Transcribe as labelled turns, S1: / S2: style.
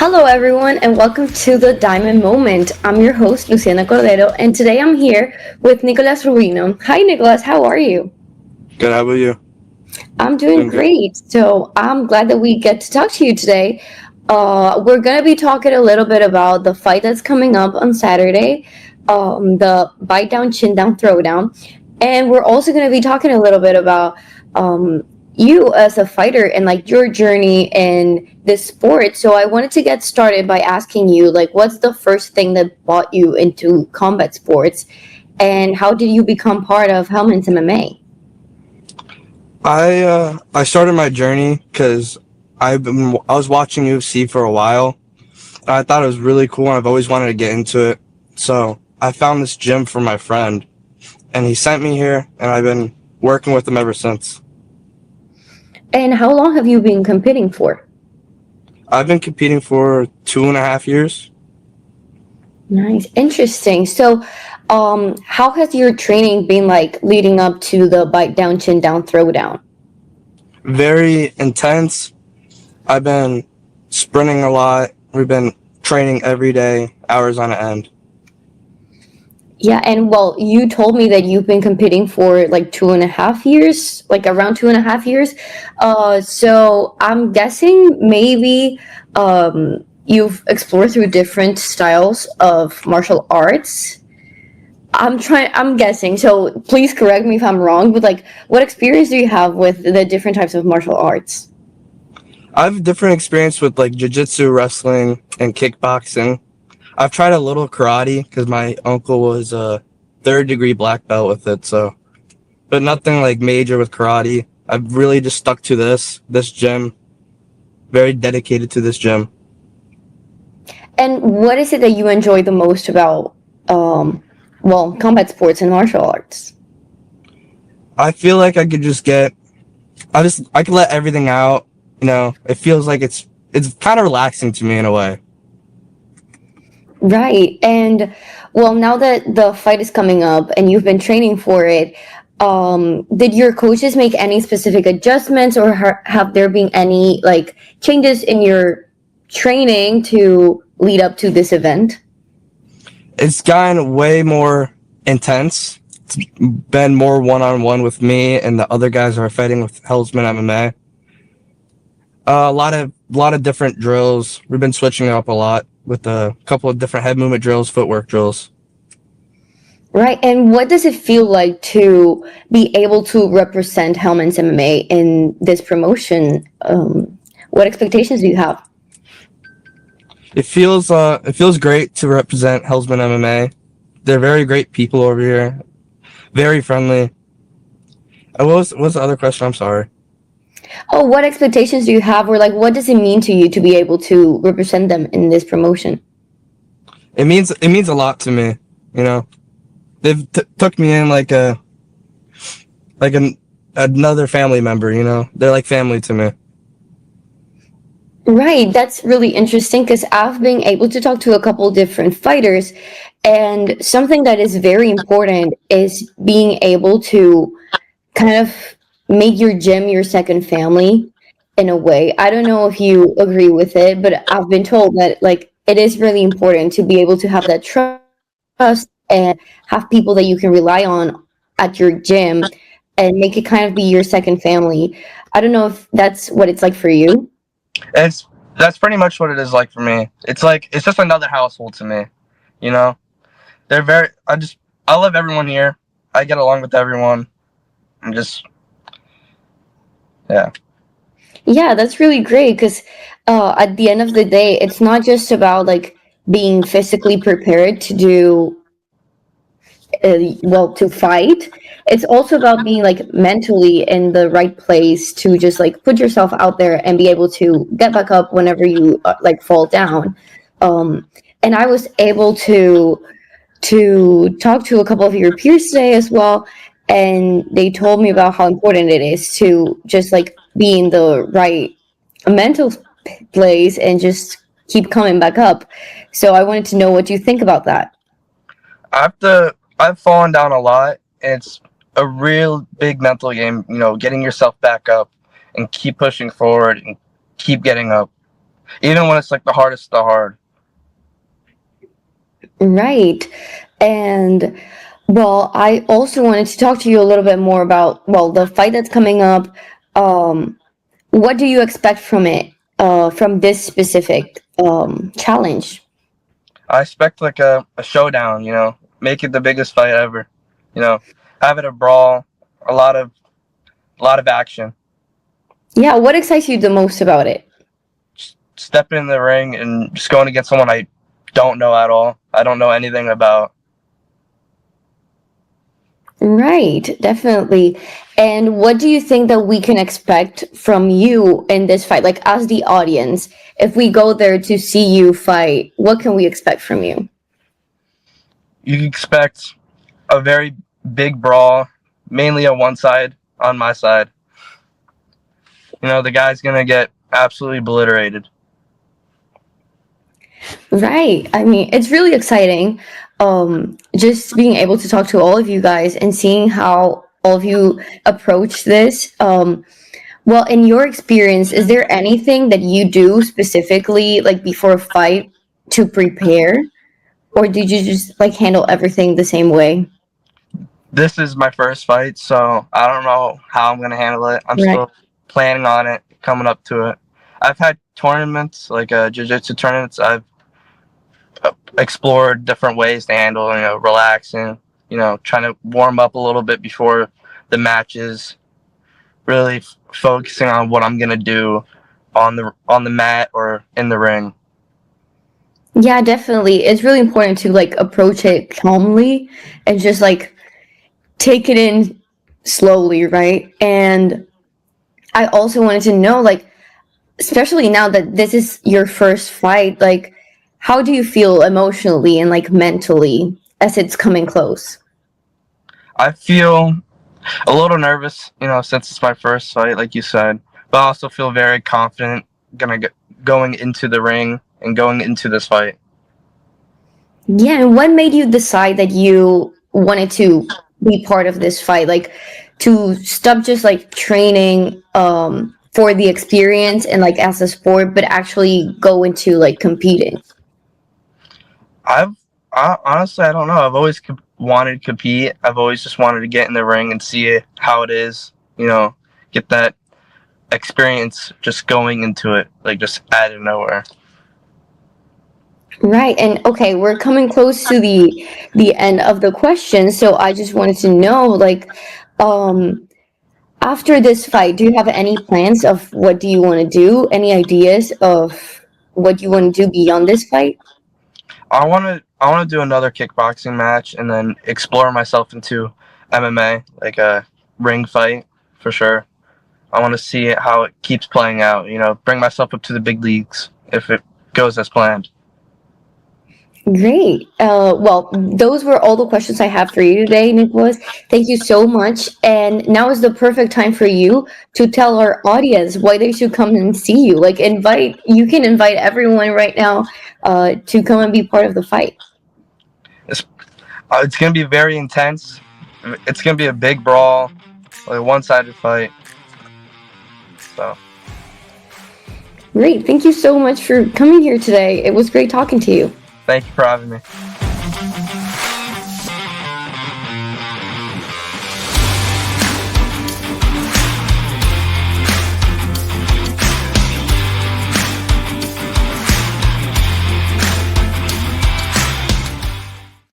S1: Hello, everyone, and welcome to the Diamond Moment. I'm your host, Luciana Cordero, and today I'm here with Nicholas Rubino. Hi, Nicholas. How are you?
S2: Good. How about you?
S1: I'm doing
S2: Doing good.
S1: great. So I'm glad that we get to talk to you today. We're going to be talking a little bit about the fight that's coming up on Saturday, the bite down, chin down, throw down. And we're also going to be talking a little bit about um, you as a fighter and like your journey in this sport. So I wanted to get started by asking you, like, what's the first thing that brought you into combat sports, and how did you become part of Hellman's MMA?
S2: I started my journey because I was watching UFC for a while. And I thought it was really cool, and I've always wanted to get into it. So I found this gym from my friend, and he sent me here, and I've been working with him ever since.
S1: And how long have you been competing for?
S2: I've been competing for 2.5 years.
S1: Nice, interesting. So, how has your training been like leading up to the bite down, chin down, throw down?
S2: Very intense. I've been sprinting a lot. We've been training every day, hours on end.
S1: Yeah, and well, you told me that you've been competing for like 2.5 years, like around 2.5 years. So I'm guessing maybe you've explored through different styles of martial arts. I'm guessing. So please correct me if I'm wrong, but like, what experience do you have with the different types of martial arts?
S2: I have different experience with like jiu-jitsu, wrestling, and kickboxing. I've tried a little karate because my uncle was a third-degree black belt with it, so but nothing like major with karate. I've really just stuck to this gym, very dedicated to this gym.
S1: And what is it that you enjoy the most about, combat sports and martial arts?
S2: I feel like I could just I could let everything out. It feels like it's kind of relaxing to me in a way.
S1: Right. And well, now that the fight is coming up and you've been training for it, did your coaches make any specific adjustments, or have there been any like changes in your training to lead up to this event?
S2: It's gotten way more intense. It's been more one-on-one with me and the other guys who are fighting with Hellsman MMA. A lot of different drills. We've been switching it up a lot with a couple of different head movement drills, footwork drills.
S1: Right. And what does it feel like to be able to represent Hellman's MMA in this promotion? What expectations do you have?
S2: It feels great to represent Hellsman MMA. They're very great people over here, very friendly. What's the other question? I'm sorry.
S1: Oh, what expectations do you have, or like what does it mean to you to be able to represent them in this promotion?
S2: It means a lot to me. You know, they've took me in like another family member. They're like family to me.
S1: Right, that's really interesting because I've been able to talk to a couple different fighters, and something that is very important is being able to kind of make your gym your second family in a way. I don't know if you agree with it, but I've been told that like it is really important to be able to have that trust and have people that you can rely on at your gym and make it kind of be your second family. I don't know if that's what it's like for you.
S2: It's That's pretty much what it is like for me. It's just another household to me. You know, they're very. I love everyone here. I get along with everyone. I'm just yeah.
S1: Yeah, that's really great because at the end of the day, it's not just about like being physically prepared to do to fight. It's also about being like mentally in the right place to just like put yourself out there and be able to get back up whenever you like fall down. And I was able to talk to a couple of your peers today as well, and they told me about how important it is to just like be in the right mental place and just keep coming back up. So I wanted to know what you think about that.
S2: I've fallen down a lot. It's a real big mental game. Getting yourself back up and keep pushing forward and keep getting up. even when it's like the hardest of the hard.
S1: Right. And well, I also wanted to talk to you a little bit more about, well, the fight that's coming up. What do you expect from it, from this specific challenge?
S2: I expect like a showdown, make it the biggest fight ever, have it a brawl, a lot of action.
S1: Yeah, what excites you the most about it?
S2: Just stepping in the ring and just going against someone I don't know at all. I don't know anything about.
S1: Right, definitely. And what do you think that we can expect from you in this fight? Like, as the audience, if we go there to see you fight, what can we expect from you?
S2: You can expect a very big brawl, mainly on one side, on my side. The guy's going to get absolutely obliterated.
S1: Right. I mean, it's really exciting. Just being able to talk to all of you guys and seeing how all of you approach this. Well, in your experience, is there anything that you do specifically, like before a fight, to prepare, or did you just like handle everything the same way?
S2: This is my first fight, so I don't know how I'm going to handle it. I'm
S1: Right.
S2: still planning on it, coming up to it. I've had tournaments, like jiu-jitsu tournaments. I've explored different ways to handle, relaxing, trying to warm up a little bit before the matches, really focusing on what I'm going to do on the mat or in the ring.
S1: Yeah, definitely. It's really important to like approach it calmly and just like take it in slowly, right? And I also wanted to know, like, especially now that this is your first fight, like, how do you feel emotionally and like mentally as it's coming close?
S2: I feel a little nervous, since it's my first fight, like you said, but I also feel very confident going into the ring and going into this fight.
S1: Yeah, and what made you decide that you wanted to be part of this fight? Like to stop just like training for the experience and like as a sport, but actually go into like competing.
S2: Honestly, I don't know. I've always wanted to compete. I've always just wanted to get in the ring and see how it is, get that experience just going into it, like just out of nowhere.
S1: Right. And okay, we're coming close to the end of the question, so I just wanted to know like um after this fight, do you have any plans of what do you want to do? Any ideas of what you want to do beyond this fight?
S2: I want to do another kickboxing match and then explore myself into MMA, like a ring fight for sure. I want to see how it keeps playing out, bring myself up to the big leagues if it goes as planned.
S1: Great. Well, those were all the questions I have for you today, Nicholas. Thank you so much. And now is the perfect time for you to tell our audience why they should come and see you. Like you can invite everyone right now to come and be part of the fight.
S2: It's going to be very intense. It's going to be a big brawl, like a one-sided fight. So,
S1: Great. Thank you so much for coming here today. It was great talking to you.
S2: thank you for having me.